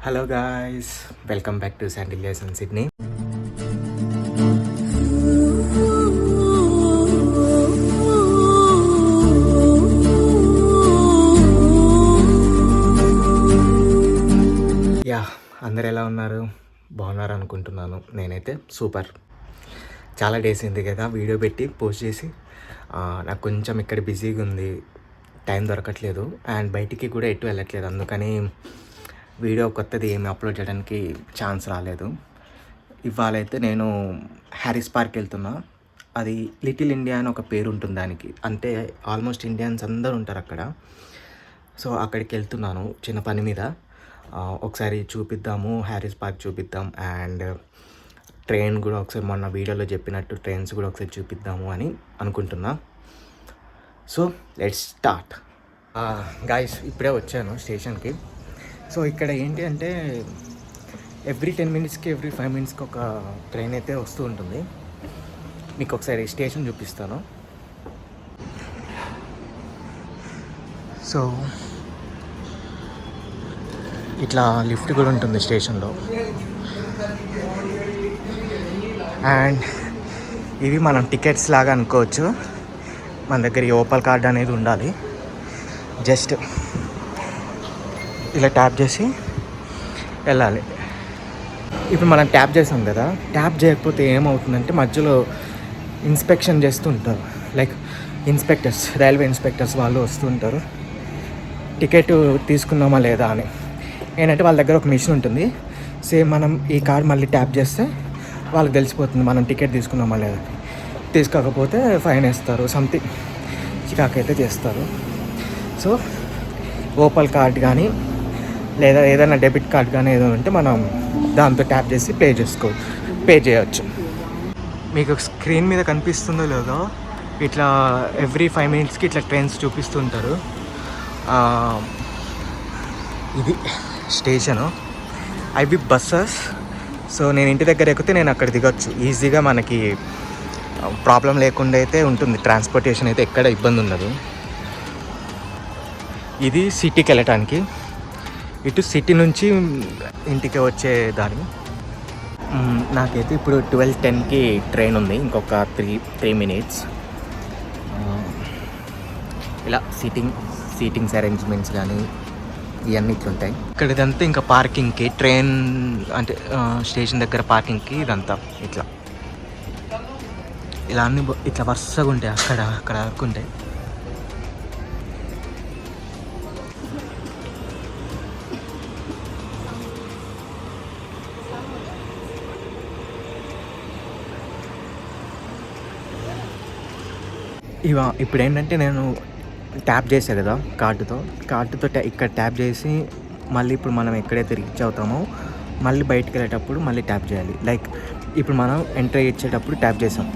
Hello guys, welcome back to Sandilyas in Sydney. అందరు ఎలా ఉన్నారు? బాగున్నారు అనుకుంటున్నాను. నేనైతే సూపర్. చాలా డేస్ అయింది కదా వీడియో పెట్టి పోస్ట్ చేసి. నాకు కొంచెం ఇక్కడ బిజీగా ఉంది, టైం దొరకట్లేదు అండ్ బయటికి కూడా ఎటు వెళ్ళట్లేదు. అందుకని వీడియో కొత్తది ఏమి అప్లోడ్ చేయడానికి ఛాన్స్ రాలేదు. ఇవాళ అయితే నేను హ్యారీస్ పార్క్ వెళ్తున్నా. అది లిటిల్ ఇండియా అని ఒక పేరు ఉంటుంది దానికి, అంటే ఆల్మోస్ట్ ఇండియన్స్ అందరూ ఉంటారు అక్కడ. సో అక్కడికి వెళ్తున్నాను చిన్న పని మీద. ఒకసారి చూపిద్దాము, హ్యారీస్ పార్క్ చూపిద్దాం అండ్ ట్రైన్ కూడా ఒకసారి మొన్న వీడియోలో చెప్పినట్టు ట్రైన్స్ కూడా ఒకసారి చూపిద్దాము అని అనుకుంటున్నా. So let's start. గాయస్, ఇప్పుడే వచ్చాను స్టేషన్కి. సో ఇక్కడ ఏంటి అంటే ఎవ్రీ 10 minutesకి ఎవ్రీ 5 minutesకి ఒక ట్రైన్ అయితే వస్తూ ఉంటుంది. మీకు ఒకసారి స్టేషన్ చూపిస్తాను. సో ఇట్లా లిఫ్ట్ కూడా ఉంటుంది స్టేషన్లో. అండ్ ఇవి మనం టికెట్స్ లాగా అనుకోవచ్చు. మన దగ్గర ఓపల్ కార్డ్ అనేది ఉండాలి. జస్ట్ ఇలా ట్యాప్ చేసి వెళ్ళాలి. ఇప్పుడు మనం ట్యాప్ చేసాం కదా, ట్యాప్ చేయకపోతే ఏమవుతుందంటే మధ్యలో ఇన్స్పెక్షన్ చేస్తుంటారు. లైక్ ఇన్స్పెక్టర్స్, రైల్వే ఇన్స్పెక్టర్స్ వాళ్ళు వస్తుంటారు టికెట్ తీసుకున్నామా లేదా అని. ఏంటంటే వాళ్ళ దగ్గర ఒక మిషన్ ఉంటుంది. సేమ్ మనం ఈ కార్డ్ మళ్ళీ ట్యాప్ చేస్తే వాళ్ళకి తెలిసిపోతుంది మనం టికెట్ తీసుకున్నామా లేదా. తీసుకోకపోతే ఫైన్ వేస్తారు, సంథింగ్ చికాకైతే చేస్తారు. సో ఓపల్ కార్డ్ కానీ లేదా ఏదైనా డెబిట్ కార్డ్ కానీ ఏదో ఉంటే మనం దాంతో ట్యాప్ చేసి పే చేయవచ్చు. మీకు స్క్రీన్ మీద కనిపిస్తుందో లేదో, ఇట్లా ఎవ్రీ 5 minutesకి ఇట్లా ట్రైన్స్ చూపిస్తుంటారు. ఇది స్టేషను, ఐబీ బస్సెస్. సో నేను ఇంటి దగ్గర ఎక్కితే నేను అక్కడ దిగొచ్చు ఈజీగా. మనకి ప్రాబ్లం లేకుండా అయితే ఉంటుంది, ట్రాన్స్పోర్టేషన్ అయితే ఎక్కడ ఇబ్బంది ఉండదు. ఇది సిటీకి వెళ్ళటానికి, ఇటు సిటీ నుంచి ఇంటికి వచ్చే దారి. నాకైతే ఇప్పుడు 12:10కి ట్రైన్ ఉంది, ఇంకొక 3 minutes. ఇలా సీటింగ్స్ అరేంజ్మెంట్స్ కానీ ఇవన్నీ ఇట్లుంటాయి. ఇక్కడ ఇదంతా ఇంకా పార్కింగ్కి, ట్రైన్ అంటే స్టేషన్ దగ్గర పార్కింగ్కి ఇదంతా ఇలా అన్ని ఇట్లా వరుసగా ఉంటాయి. అక్కడ వరకు ఉంటాయి. ఇప్పుడు ఏంటంటే నేను ట్యాప్ చేసా కదా కార్డుతో ఇక్కడ ట్యాప్ చేసి మళ్ళీ ఇప్పుడు మనం ఎక్కడైతే రీచ్ అవుతామో మళ్ళీ బయటకు వెళ్ళేటప్పుడు మళ్ళీ ట్యాప్ చేయాలి. లైక్ ఇప్పుడు మనం ఎంట్రీ ఇచ్చేటప్పుడు ట్యాప్ చేసాం.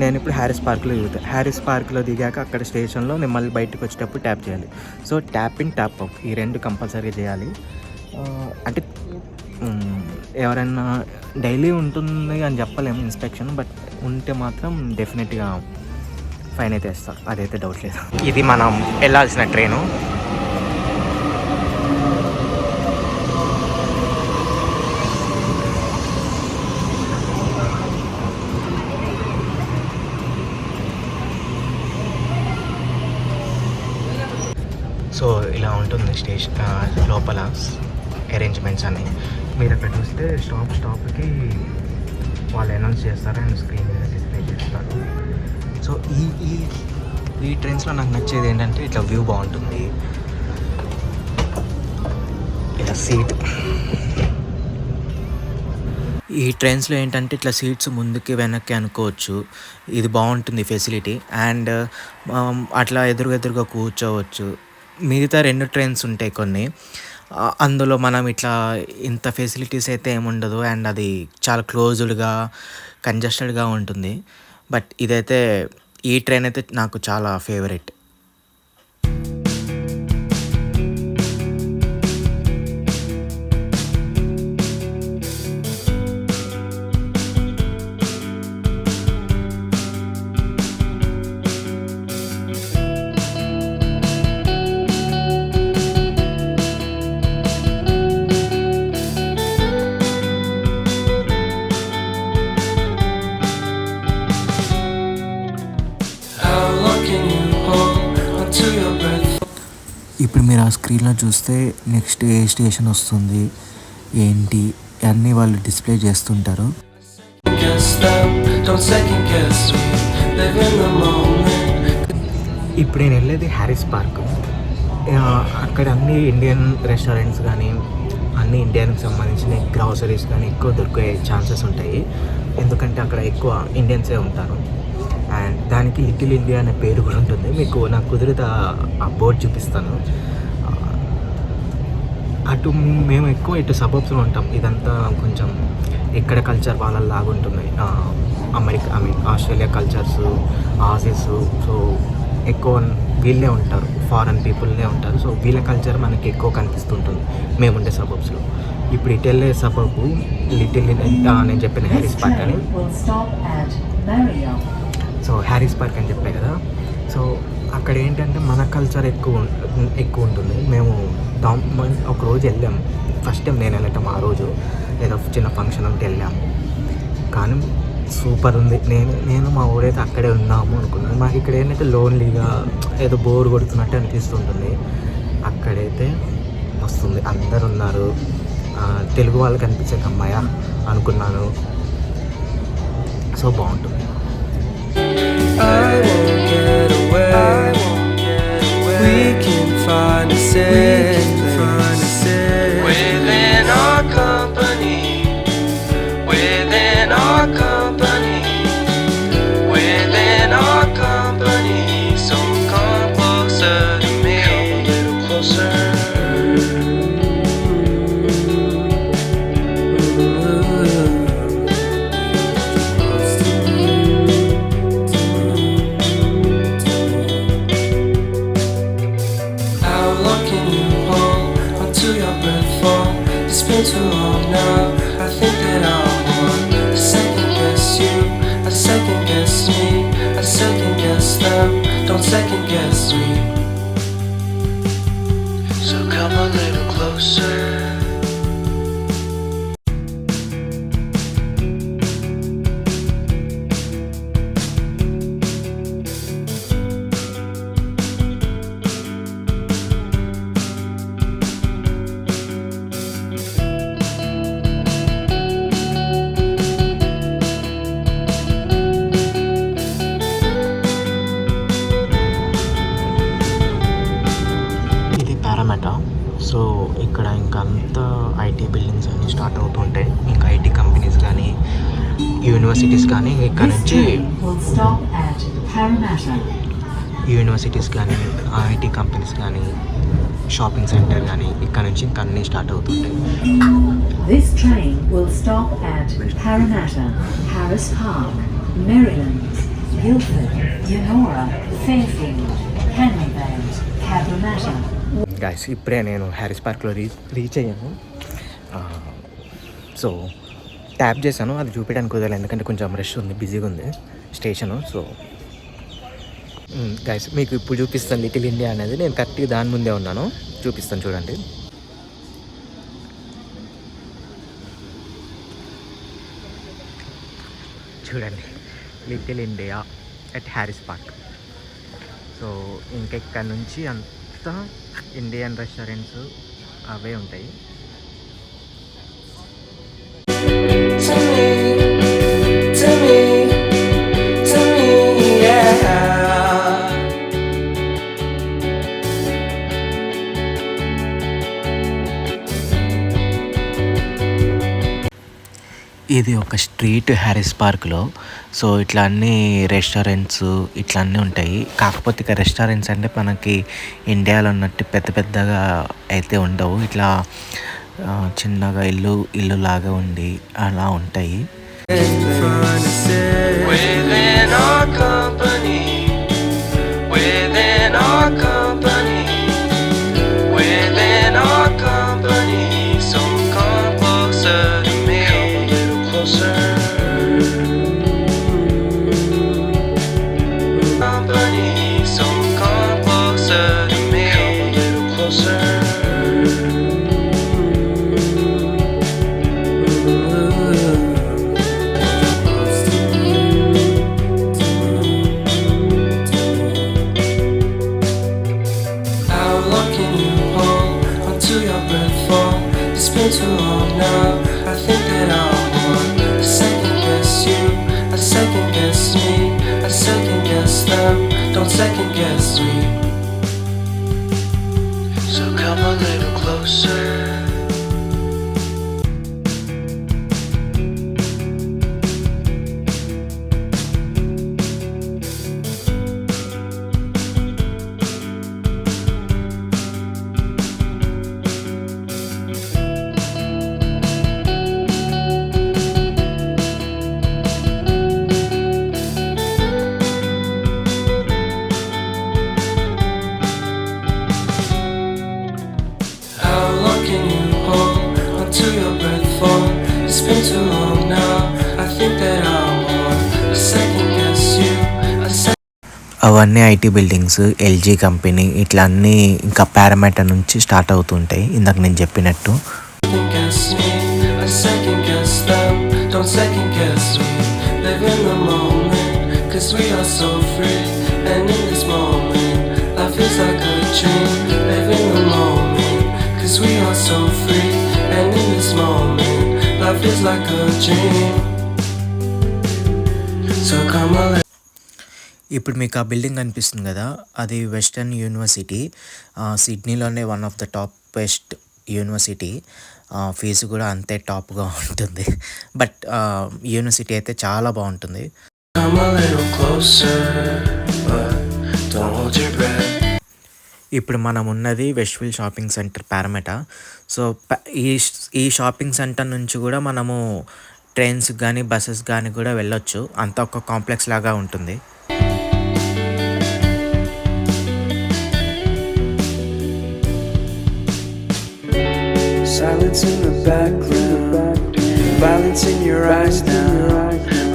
నేను ఇప్పుడు హ్యారీస్ పార్క్లో దిగుతాను. హ్యారీస్ పార్క్లో దిగాక అక్కడ స్టేషన్లో నేను మళ్ళీ బయటకు వచ్చేటప్పుడు ట్యాప్ చేయాలి. So tap in, tap out, ఈ రెండు కంపల్సరీగా చేయాలి. అంటే ఎవరైనా డైలీ ఉంటుంది అని చెప్పలేము ఇన్స్పెక్షన్, బట్ ఉంటే మాత్రం డెఫినెట్గా ఫైన్ అయితే వేస్తారు, అదైతే డౌట్ లేదు. ఇది మనం వెళ్ళాల్సిన ట్రైను. సో ఇలా ఉంటుంది స్టేషన్ లోపల అరేంజ్మెంట్స్ అన్నీ. మీరు అక్కడ చూస్తే స్టాప్కి వాళ్ళు అనౌన్స్ చేస్తారు అండ్ స్క్రీన్ మీద డిస్ప్లే చేస్తారు. సో ఈ ట్రైన్స్లో నాకు నచ్చేది ఏంటంటే ఇట్లా వ్యూ బాగుంటుంది, ఇలా సీట్. ఈ ట్రైన్స్లో ఏంటంటే ఇట్లా సీట్స్ ముందుకి వెనక్కి అనుకోవచ్చు. ఇది బాగుంటుంది ఫెసిలిటీ. అండ్ అట్లా ఎదురుగా కూర్చోవచ్చు. మిగతా 2 ట్రైన్స్ ఉంటాయి కొన్ని, అందులో మనం ఇట్లా ఇంత ఫెసిలిటీస్ అయితే ఏముండదు అండ్ అది చాలా క్లోజ్డ్గా కంజెస్టెడ్గా ఉంటుంది. బట్ ఇదైతే ఈ ట్రైన్ అయితే నాకు చాలా ఫేవరెట్. ఇప్పుడు మీరు ఆ స్క్రీన్లో చూస్తే నెక్స్ట్ ఏ స్టేషన్ వస్తుంది ఏంటి అన్నీ వాళ్ళు డిస్ప్లే చేస్తుంటారు. ఇప్పుడు నేను వెళ్ళేది హ్యారిస్ పార్క్. అక్కడ అన్ని ఇండియన్ రెస్టారెంట్స్ కానీ అన్ని ఇండియన్కి సంబంధించిన గ్రాసరీస్ కానీ ఎక్కువ దొరికే ఛాన్సెస్ ఉంటాయి. ఎందుకంటే అక్కడ ఎక్కువ ఇండియన్సే ఉంటారు. అండ్ దానికి లిటిల్ ఇండియా అనే పేరు కూడా ఉంటుంది. మీకు నాకు కుదిరితే ఆ బోర్డు చూపిస్తాను. అటు మేము ఎక్కువ ఇటు సబర్బ్స్లో ఉంటాం. ఇదంతా కొంచెం ఇక్కడ కల్చర్ వాళ్ళలాగా ఉంటుంది. America Australia cultures, Aussies, so ఎక్కువ వీళ్ళే ఉంటారు, ఫారెన్ పీపుల్నే ఉంటారు. సో వీళ్ళ కల్చర్ మనకి ఎక్కువ కనిపిస్తుంటుంది మేముండే సబర్బ్స్లో. ఇప్పుడు ఇటు వెళ్ళే సబర్బ్ లిటిల్ నేను చెప్పిన హ్యారిస్ పార్క్ అని. సో హ్యారిస్ పార్క్ అని చెప్పే కదా. సో అక్కడ ఏంటంటే మన కల్చర్ ఎక్కువ ఉంటుంది. మేము ఒకరోజు వెళ్ళాము. ఫస్ట్ టైం నేను వెళ్ళటం ఆ రోజు ఏదో చిన్న ఫంక్షన్ ఉంటే వెళ్ళాము. కానీ సూపర్ ఉంది. నేను మా ఊరైతే అక్కడే ఉన్నాము అనుకున్నాను. మాకు ఇక్కడ ఏంటంటే లోన్లీగా ఏదో బోర్ కొడుతున్నట్టు అనిపిస్తుంటుంది. అక్కడైతే వస్తుంది, అందరు ఉన్నారు. తెలుగు వాళ్ళు కనిపించే అమ్మాయ అనుకున్నాను. సో బాగుంటుంది. Don't second guess me. So come a little closer. So ఇక్కడ ఇంకా అంతా ఐటీ బిల్డింగ్స్ అన్నీ స్టార్ట్ అవుతుంటాయి. ఇంకా ఐటీ కంపెనీస్ కానీ యూనివర్సిటీస్ కానీ ఇక్కడ నుంచి యూనివర్సిటీస్ కానీ ఐటీ కంపెనీస్ కానీ షాపింగ్ సెంటర్ కానీ ఇక్కడ నుంచి ఇంకా అన్నీ స్టార్ట్ అవుతుంటాయి. This train will stop at Parramatta, Harris Park, Maryland, Guildford, Yennora, Fairfield, Canning Bay, Cabramatta. Guys ఇప్పుడే నేను హ్యారిస్ పార్క్లో రీచ్ అయ్యాను. సో ట్యాప్ చేశాను, అది చూపించడానికి కుదరలేదు ఎందుకంటే కొంచెం రష్ ఉంది, బిజీగా ఉంది స్టేషను. సో గైస్ మీకు ఇప్పుడు చూపిస్తాను లిటిల్ ఇండియా అనేది. నేను కరెక్ట్గా దాని ముందే ఉన్నాను, చూపిస్తాను చూడండి. చూడండి little India at Harris park. So ఇంకెక్కడ నుంచి అంతా ఇండియన్ రెస్టారెంట్స్ అవే ఉంటాయి. ఇది ఒక స్ట్రీట్ హ్యారిస్ పార్క్లో. సో ఇట్లా అన్ని రెస్టారెంట్స్ ఇట్లా అన్నీ ఉంటాయి. కాకపోతే ఇక రెస్టారెంట్స్ అంటే మనకి ఇండియాలో ఉన్నట్టు పెద్ద పెద్దగా అయితే ఉండవు. ఇట్లా చిన్నగా ఇల్లు లాగా ఉండి అలా ఉంటాయి. It's been too long now. I think that I'm one to second guess you. I second guess me. I second guess them. Don't second guess me. So come a little closer. How long can you hold onto your breath for? It's been too long now. I think that I'm on a second guess you. A second అవన్నీ IT buildings, LG company ఇట్లా అన్నీ ఇంకా పారామెటా నుంచి start అవుతుంటాయి ఇందాక నేను చెప్పినట్టు. guess me. I second guess them. Don't second guess me. Live in the moment, 'cause we are so free. And in this moment, life is like a dream. Live in the moment, 'cause we are so free. And in this moment, life is like a dream. So come on. ఇప్పుడు మీకు ఆ building కనిపిస్తుంది కదా, అది Western University, సిడ్నీలోనే one of the top best university. Fees కూడా అంతే టాప్గా ఉంటుంది. బట్ యూనివర్సిటీ అయితే చాలా బాగుంటుంది. Come a little closer, but don't hold your breath. ఇప్పుడు మనం ఉన్నది వెస్ట్ఫీల్డ్ షాపింగ్ సెంటర్ పారామెటా. సో ఈ షాపింగ్ సెంటర్ నుంచి కూడా మనము ట్రైన్స్ కానీ బస్సెస్ కానీ కూడా వెళ్ళొచ్చు. అంతా ఒక కాంప్లెక్స్ లాగా ఉంటుంది. Silence in the background, violence in your eyes now.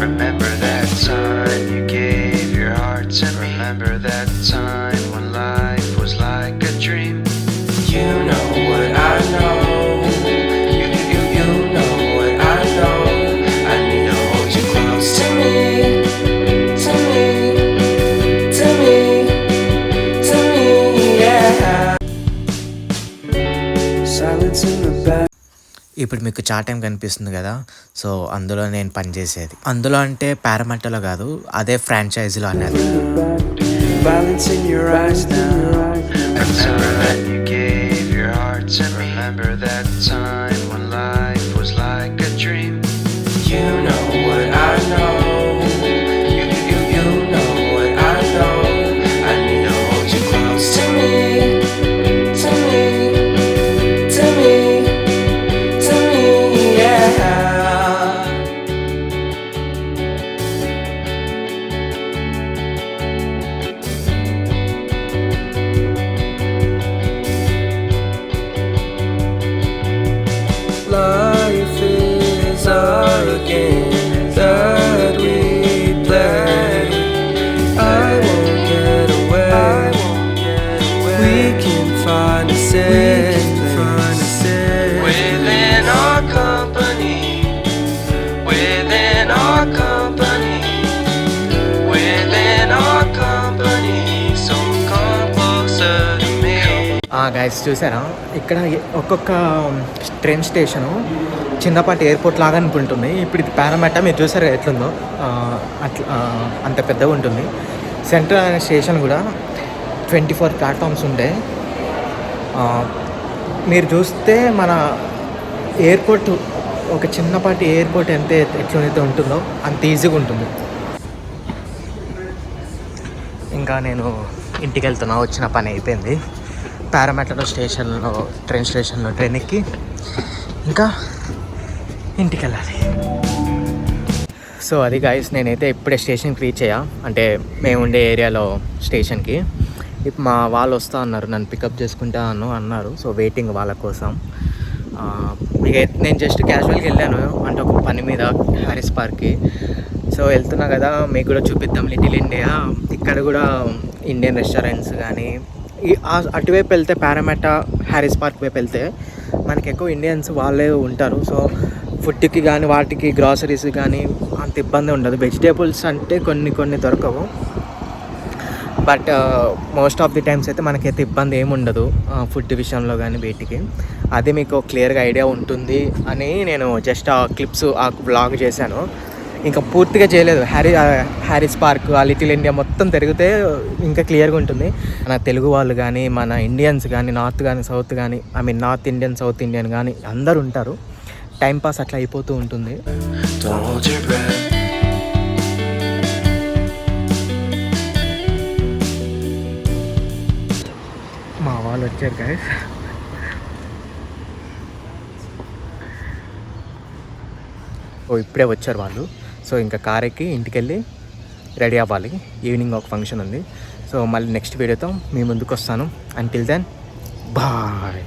Remember that time you gave your heart to me. Remember that time when life was like a dream. You know what I know. You know what I know. I need to hold you close to me, to me, to me, to me, yeah. Silence in the back. ఇప్పుడు మీకు chat time కనిపిస్తుంది కదా, so అందులో నేను పనిచేసేది. అందులో అంటే పారామెటాలో కాదు, అదే ఫ్రాంచైజీలో అనేది. Violence in your eyes now. Remember that you gave your heart to me. Remember that time when life was like a dream. You know what I know. You know what I know. I need to hold you close to me, to me, to me, to me, yeah. Life is a game that we play. I won't get away. We can find a safe place within our company. Within our company. Within our company. So come closer to me. Guys చూసారా, ఇక్కడ ఒక్కొక్క train station చిన్నపాటి airport లాగా అనుకుంటుంది. ఇప్పుడు ఇది పారామెటా, మీరు చూసారు ఎట్లుందో, అట్లా అంత పెద్దగా ఉంటుంది. సెంట్రల్ అనే స్టేషన్ కూడా 24 ప్లాట్ఫామ్స్ ఉంటాయి. మీరు చూస్తే మన ఎయిర్పోర్ట్, ఒక చిన్నపాటి ఎయిర్పోర్ట్ ఎట్లయితే ఉంటుందో అంత ఈజీగా ఉంటుంది. ఇంకా నేను ఇంటికి వెళ్తున్నా, వచ్చిన పని అయిపోయింది. పారామెటాలో ట్రైన్ స్టేషన్లో ట్రైన్ ఎక్కి ఇంకా ఇంటికి వెళ్ళాలి. సో అది గాయస్, నేనైతే ఇప్పుడే స్టేషన్కి రీచ్ అయ్యా, అంటే మేము ఉండే ఏరియాలో స్టేషన్కి. ఇప్పుడు మా వాళ్ళు వస్తా అన్నారు, నన్ను పికప్ చేసుకుంటా అన్నారు. సో వెయిటింగ్ వాళ్ళ కోసం. నేను జస్ట్ క్యాజువల్గా వెళ్ళాను, అంటే ఒక పని మీద హ్యారిస్ పార్క్కి. సో వెళ్తున్నా కదా, మీకు కూడా చూపిద్దాం లిటిల్ ఇండియా. ఇక్కడ కూడా ఇండియన్ రెస్టారెంట్స్ కానీ, అటువైపు వెళ్తే పారామెటా హ్యారిస్ పార్క్ వైపు వెళ్తే మనకి ఎక్కువ ఇండియన్స్ వాళ్ళే ఉంటారు. సో ఫుడ్కి కానీ వాటికి గ్రాసరీస్ కానీ అంత ఇబ్బంది ఉండదు. వెజిటేబుల్స్ అంటే కొన్ని దొరకవు, but most of the times అయితే మనకైతే ఇబ్బంది ఏమి ఉండదు ఫుడ్ విషయంలో కానీ వీటికి. అది మీకు క్లియర్గా ఐడియా ఉంటుంది అని నేను జస్ట్ ఆ క్లిప్స్ ఆ వ్లాగ్ చేశాను. ఇంకా పూర్తిగా చేయలేదు. హ్యారీస్ పార్క్, ఆ లిటిల్ ఇండియా మొత్తం తిరిగితే ఇంకా క్లియర్గా ఉంటుంది. మన తెలుగు వాళ్ళు కానీ, మన ఇండియన్స్ కానీ, నార్త్ కానీ, సౌత్ కానీ, I mean north Indian, south Indian కానీ అందరూ ఉంటారు. టైంపాస్ అట్లా అయిపోతూ ఉంటుంది. Don't hold your breath. మా వాళ్ళు వచ్చారు గైస్. ఇప్పుడే వచ్చారు వాళ్ళు. సో ఇంకా కార్ ఎక్కి ఇంటికి వెళ్ళి రెడీ అవ్వాలి. ఈవినింగ్ ఒక ఫంక్షన్ ఉంది. సో మళ్ళీ నెక్స్ట్ వీడియోతో మీ ముందుకు వస్తాను. Until then bye.